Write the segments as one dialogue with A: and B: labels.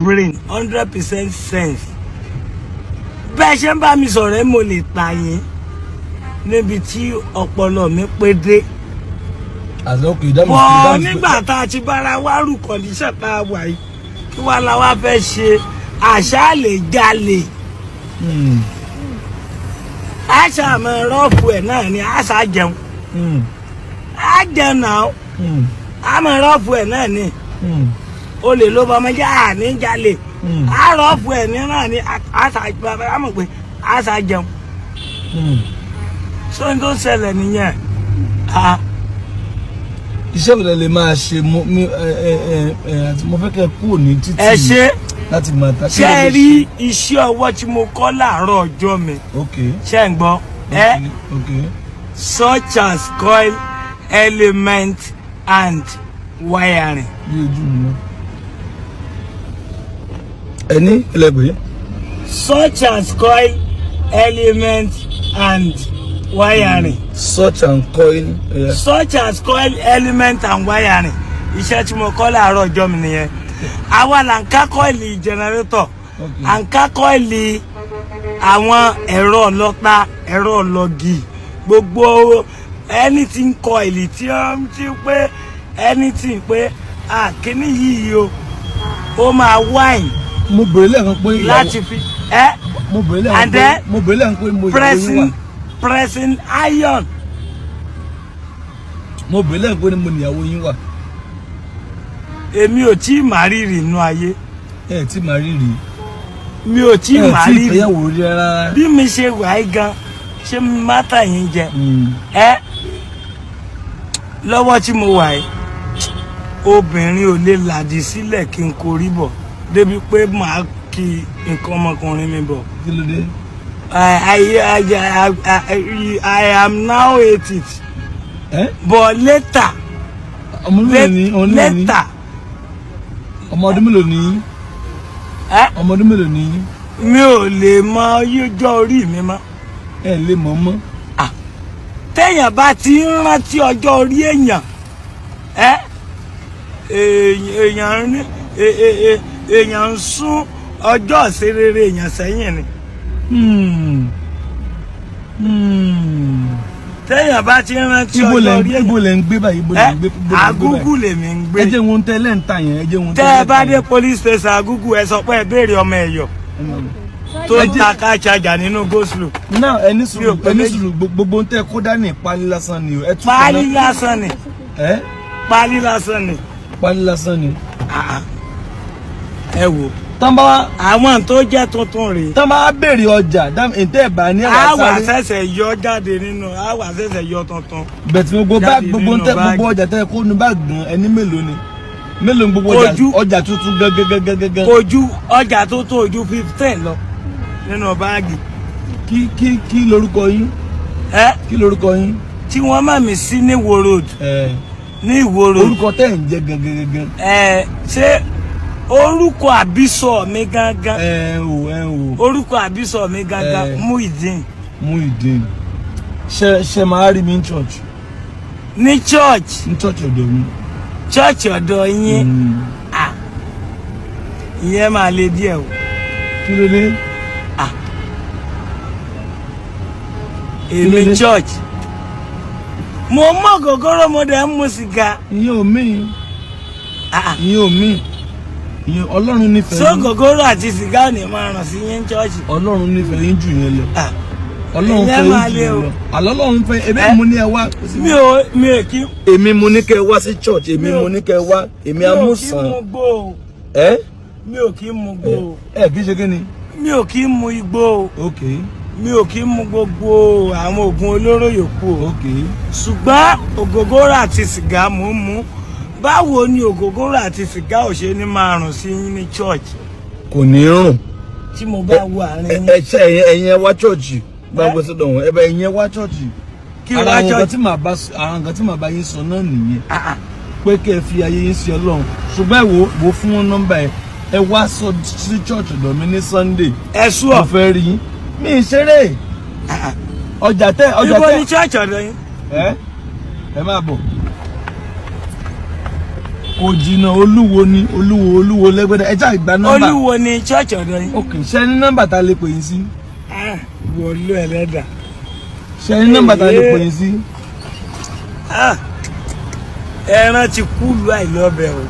A: brain 100% sense bẹ́ẹ̀ ṣe ń bá mi sọ̀rọ̀ mo lè ta yín níbi tí ọpọlọ mi pé dé. Bọ́ nígbà tá a ti bára wá rú kọ̀díṣẹ̀ tá a wà yìí kí wá la wá fẹ́ ṣe àṣà lè jalè. Àṣà mọ̀ rọ́ọ̀fù ẹ̀ náà ni àṣà jẹun. A jẹun náà a mọ̀ rọ́ọ̀fù ẹ̀ náà ni o lè ló bọ́mọ jẹ́ àní jalè. A rọ́ọ̀fù ẹ̀ ní náà ni àṣà bàbá mọ̀ pé àṣà jẹun. Sọ́ni tó ṣẹlẹ̀ nìyẹn.
B: Iṣẹ́ wo lè máa ṣe mo fẹ́ kẹ́ kúrò ní títì
A: ẹ ṣe
B: láti máa ta.
A: ṣe é rí iṣẹ́ ọwọ́ tí mo kọ́ láàárọ̀ ọjọ́ mi. Ṣé ń gbọ́ such as coil element and wiring.
B: Ẹni ẹlẹgbẹ́.
A: Such as coil element and wiring.
B: Such and coil.
A: Such as coil element and wiring. Iṣẹ́ tí mo kọ́ láàárọ̀ ọjọ́ mi nìyẹn. Àwa là ń ká kọ́ìlì generator. À ń ká kọ́ìlì àwọn ẹ̀rọ ọlọ́ta, ẹ̀rọ ọlọ́gì. Gbogbo anything coil tí wọ́n ti pé anything pé kíní yìí o ó máa wine.
B: Mo bèrè lẹ́ẹ̀kan pé
A: láti fi
B: mo bèrè lẹ́ẹ̀kan pé mo
A: pressing iron.
B: Mo bèrè lẹ́ẹ̀kan pé mo níyàwó yín wà.
A: Èmi ò tí mà rírì inú ayé.
B: Ẹ tí mà rírì.
A: Mi ò tí mà rírì.
B: Ẹ tí ìfẹ́yàwó rí rárá.
A: Bí mi ṣe wà yí gan ṣé mátà yín jẹ. Lọ́wọ́ tí mo wà yìí obìnrin ò lè làdí sílẹ̀ kí n korí bọ̀ débi pé màá kí nǹkan ọmọkùnrin mi bọ̀.
B: Kí ló dé?
A: I am now 80. But later. Later.
B: Ọmọ ọdún mélòó ni? Ọmọ ọdún mélòó ni?
A: Mi ò lè mọ ọjọ́ orí mi mọ́.
B: Ẹ lè mọ̀ mọ́.
A: Téèyàn bá ti ń rántí ọjọ́ orí èèyàn èèyàn ń sún ọjọ́ ìṣerere èèyàn sẹ́yìn ni. Téèyàn bá ti ń rántí ọjọ́ orí èèyàn.
B: Ibo lẹ ń gbé báyìí?
A: Agúgù lèmi ń gbé.
B: Ẹ jẹ́ wọn tẹ́lẹ̀ ń ta yẹn.
A: Tẹ́ ẹ bá dé police station Agúgù ẹ sọ pé ẹ béèrè ọmọ Ẹ̀yọ̀ tó ń ta ká ṣàjà nínú go-slow.
B: Náà ẹni sùúrù gbogbo ń tẹ́ kó dání pálí lásán ni o.
A: Pálí lásán ni. Pálí lásán ni.
B: Pálí lásán ni.
A: Ẹ wò.
B: Tọ́nbá
A: àwọn tó jẹ́ tuntun rèé.
B: Tọ́nbá béèrè ọjà ìtẹ́ ẹ̀bà ní
A: àwa ṣẹ̀ṣẹ̀ yọ jáde nínú àwa ṣẹ̀ṣẹ̀ yọ tuntun.
B: Bẹ̀tì gbogbo ọjà tẹ́ kó nu bá gbọ̀n ẹni mélòó ni? Mélòó ni gbogbo ọjà tuntun gẹ́gẹ́gẹ́gẹ́gẹ́?
A: Ojú ọjà tuntun ojú 15 lọ nínú báàgì.
B: Kí lorúkọ yín? Kí lorúkọ yín?
A: Tí wọ́n máa mi sí ní Ìwó road. Ní Ìwó road.
B: Orúkọ tẹ́ ń jẹ́ gẹ́gẹ́gẹ́.
A: Ṣé orúkọ àbísọ̀ mi gangan? Orúkọ àbísọ̀ mi gangan Muideen.
B: Muideen. Ṣé máa rí mi ní church?
A: Ní church?
B: Ní church ọ̀dọ̀ mi.
A: Church ọ̀dọ̀ yín? Ìyẹn máa le díẹ̀ o.
B: Kí ló dé?
A: Èmi church. Mo mọ gògóró mo dẹ̀ ń mu sìgá.
B: Ìyẹn ò mí. Ìyẹn ò mí. Ìyẹn Ọlọ́run nífẹ̀ẹ́ yín.
A: So gògóró àti sìgá ò ní máa ràn sí yín church.
B: Ọlọ́run nífẹ̀ẹ́ yín jù yẹn lọ. Ọlọ́run fẹ́ yín jù yẹn lọ. Ọlọ́run fẹ́ èmi mo ní ẹ wá.
A: Mi ò kí.
B: Èmi mo ní kẹ wá sí church. Èmi mo ní kẹ wá. Èmi amúsàn.
A: Mi ò kí mu gbó.
B: Kí ṣe kí ni?
A: Mi ò kí mu igbó.
B: Okay.
A: Mi ò kí mu gbogbo àwọn oògùn olóró yòókù.
B: Okay.
A: Ṣùgbọ́n ògógóró àti sìgá mò ń mu. Báwo ni ògógóró àti sìgá ò ṣe ní máa rùn sí yín ní church?
B: Kò ní rùn.
A: Tí mo bá wo àárín yín.
B: Ẹ̀yin ẹ wá church. Gbàgbọ́ sọ́dọ̀ wọn. Ẹ̀yin ẹ wá church.
A: Kí wá church?
B: Àwọn nǹkan tí màá bá yín sọ náà nìyẹn. Pé kẹ́ ẹ fi ayé yín sí Ọlọ́run. Ṣùgbọ́n wo fún wọn nọ́mbà ẹ. Ẹ wá sọ sí church ọ̀dọ̀ mi ní Sunday.
A: Ẹ sú ọ.
B: Mo fẹ́ rí yín. Mi ṣeré. Ọjà tẹ.
A: Ibo ni church ọ̀dọ̀ yín?
B: Ẹ máa bọ̀. kò jìnnà Olúwo ni Olúwo lẹ́gbẹ̀dá ẹ já ìgbà nọ́mbà.
A: Olúwo ni church ọ̀dọ̀ yín.
B: ok ṣe ní nọ́mbà tá a lè pè yín sí.
A: Wòlú ẹlẹ́dà.
B: ṣe ní nọ́mbà tá a lè pè yín sí.
A: Ẹran ti kú lu àìlọ́bẹ̀ o.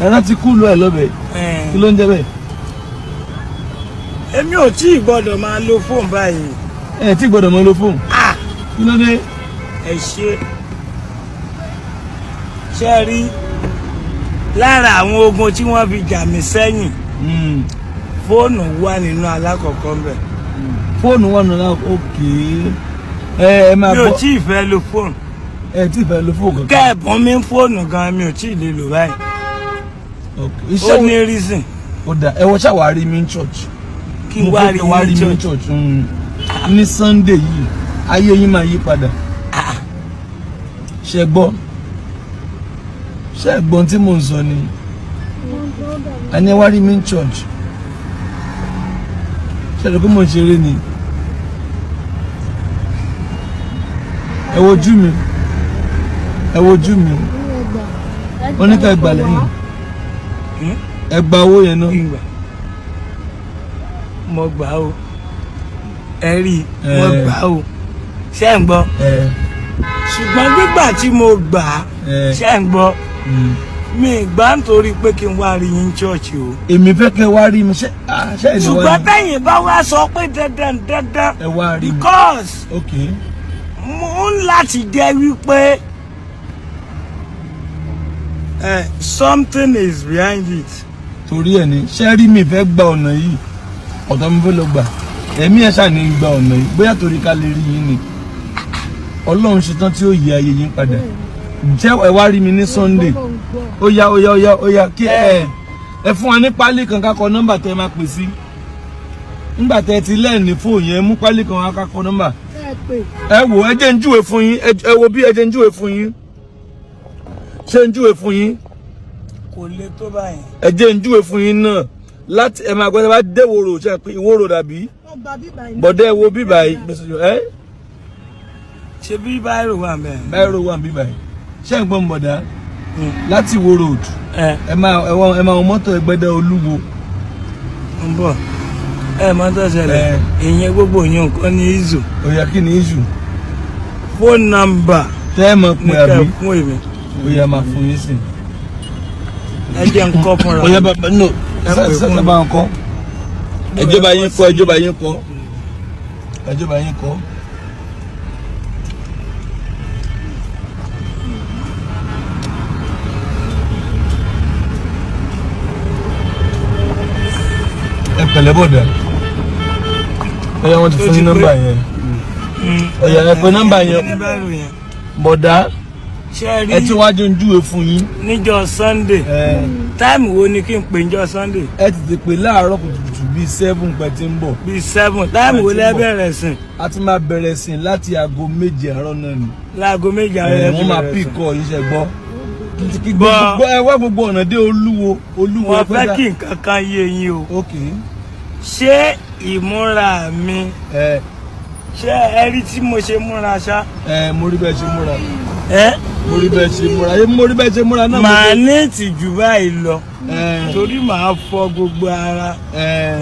B: ẹran ti kú lu àìlọ́bẹ̀. kí ló ń jẹ́ bẹ́ẹ̀.
A: èmi ò tí ì gbọ́dọ̀ máa lo fóònù báyìí.
B: ẹ tí gbọ́dọ̀ máa lo fóònù. kí ló dé.
A: ẹ ṣe rí lára àwọn ogun tí wọ́n fi jà mí sẹ́yìn fóònù wà nínú alákọ̀ọ́kọ́ ńbẹ̀.
B: fóònù wà nínú òkè ẹ máa bọ́.
A: mi ò tí ì fẹ́ lo fóònù.
B: ẹ tí ì fẹ́ lo fóònù kankan.
A: kẹ́ẹ̀bùn mi fóònù gan mi ò tí ì lè lò báyìí. ó ní reason.
B: ó dà ẹ wọ ṣàwárí mi ní church.
A: kí n wá rí mi ní church.
B: ní Sunday yìí ayé yín máa yí padà. ṣe gbọ́ ṣe gbọ́n tí mò ń sọ ni ẹni wá rí mi ní church ṣe lè kó mò ń ṣeré ni ẹ wojú mi wọ́n ní ká ẹ gbà lẹ́yìn ẹ gba owó yẹn náà.
A: mo gbà ó ẹ rí mo gbà ó ṣé ń gbọ́ ṣùgbọ́n gbígbà tí mo gbà ṣé ń gbọ́ mi gbà nítorí pé kí n wá rí yín church o.
B: èmi fẹ́ kẹ́ wá rí mi ṣe
A: ṣùgbọ́n tẹ̀yìn bá wá sọ pé dandan
B: ẹ wá rí mi
A: because mo ń láti jẹ́ wípé something is behind it.
B: torí ẹ ní ṣe rí mi fẹ́ gba ọ̀nà yìí ọ̀tọ̀ mi fẹ́ lọ gbà ẹ̀mí ẹ̀ ṣáà ní gba ọ̀nà yìí bóyá torí ká lè rí yín ni Ọlọ́run ṣetán tí ó yí ayé yín padà jẹ́ ẹ wá rí mi ní Sunday ó yá kí ẹ fún wa ní pálí kan ká kọ nọ́mbà tẹ́ máa pè sí nígbà tẹ́ ti lẹ́ẹ̀ni fóònù yẹn mú pálí kan ká kọ nọ́mbà ẹ wò ẹ jẹ́ ń júwe fún yín ẹ wo bí ẹ jẹ́ ń júwe fún yín ṣé ń júwe fún yín
A: kò le tó báyìí
B: ẹ jẹ́ ń júwe fún yín náà láti ẹ máa gbọ́dọ̀ bá dé ìwòrò ṣe pé ìwòrò dàbí bọ̀dẹ́ ẹ wo bíbà yìí
A: ṣe bí báyìí wà mẹ́.
B: báyìí wà bíbà yìí ṣé ń gbọ́n bọ̀dá láti wo road ẹ máa wọ mọ́tò Ẹgbẹ́dá Olúwo.
A: ń bọ̀ mọ́tò ṣẹlẹ̀ ìyẹn gbogbo yẹn nǹkan ní izu.
B: òyà kí ni izu.
A: fóònù nọ́mbà
B: tẹ́ ẹ mọ̀ pé àbí
A: fún èmi.
B: òyà máa fún yín sí.
A: ẹ jẹ́ ń kọ́ fúnra.
B: òyà bàbá no sẹ́sẹ́ bá ń kọ́ ẹjọba yín kọ́. ẹ pẹ̀lẹ́ bọ̀dà ọyà wọn ti fún yín nọ́mbà yẹn ọyà ẹ pè nọ́mbà yẹn bọ̀dà ẹ ti wá jẹun júwe fún yín.
A: níjọ́ Sunday táìmù wo ni kí n pè níjọ́ Sunday.
B: ẹ ti ti pè láàárọ̀ kùtùkùtù bíi 7 pẹ tí ń bọ̀.
A: bíi 7 táìmù wo lẹ bẹ̀rẹ̀ sìn.
B: a ti máa bẹ̀rẹ̀ sìn láti aago 7 àárọ̀ náà ni.
A: láago 7 àárọ̀
B: wọ́n máa pì kọ́ iṣẹ́ gbọ́. gbọ́ ẹ wá gbogbo ọ̀nà dé Olúwo
A: wọ́n fẹ́ kí nǹkan kan yé yín o. ṣé ìmúra mi ṣé ẹ rí tí mo ṣe múra ṣá.
B: mo rí bẹ́ẹ̀ ṣe múra. mo rí bẹ́ẹ̀ ṣe múra náà.
A: màá ní ìtìjú báyìí lọ torí màá fọ gbogbo ara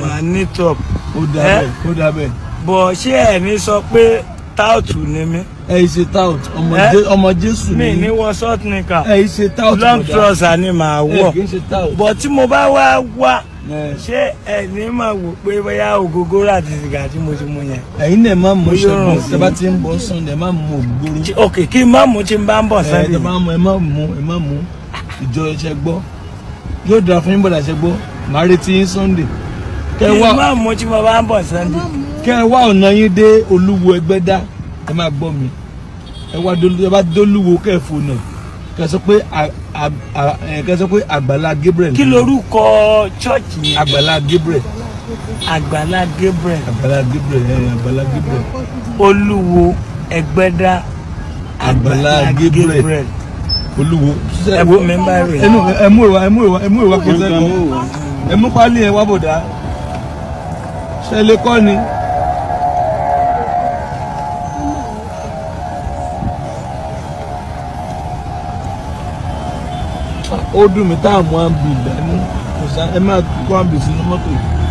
A: màá ní top.
B: ó dà bẹ́ẹ̀.
A: bọ̀ ṣé ẹ̀mí sọ pé táùtù ni mí.
B: ẹ ṣe tout ọmọ Jésù ni.
A: mi ní wọ short nika.
B: ẹ ṣe tout
A: long trouser ni màá wọ.
B: kì í ṣe tout.
A: bọ̀ tí mo bá wá ṣé ẹni máa wò pé bóyá ògógóró àti sìgá tí mo ti mú yẹn.
B: ẹ̀yin náà máa mú ṣẹ́gun tẹ́ bá ti ń bọ̀ Sunday máa mú ògógóró.
A: ok kí n má mú tí n bá ń bọ̀ Sunday.
B: ẹ má mú ìjọ ẹṣẹ gbọ́ yóò dára fún yín bọ̀dà ṣẹ gbọ́ màá retí yín Sunday.
A: kí n má mú tí mo bá ń bọ̀ Sunday.
B: kẹ́ ẹ wá ọ̀nà yín dé Olúwo Ẹgbẹ́dá ẹ máa gbọ́ mi ẹ bá dólúwo kẹ́ ẹ fò náà kẹ́ ẹ sọ pé Àgbàlá Gabriel.
A: kí lorúkọ chọ́ọ̀chì yẹn.
B: Àgbàlá Gabriel.
A: Àgbàlá Gabriel.
B: Àgbàlá Gabriel.
A: Olúwo Ẹgbẹ́dá.
B: Àgbàlá Gabriel. Olúwo.
A: ẹ bú mi bá rè.
B: ẹ mú ìwà kí n sẹ́kọ̀ọ́ ẹ mú pálí ẹ wá bòdà ṣe lè kọ́ ni. ó dùn mí táàmù àǹbì dání kò sá ẹ máa kó àǹbì sínú mọ́tò yìí.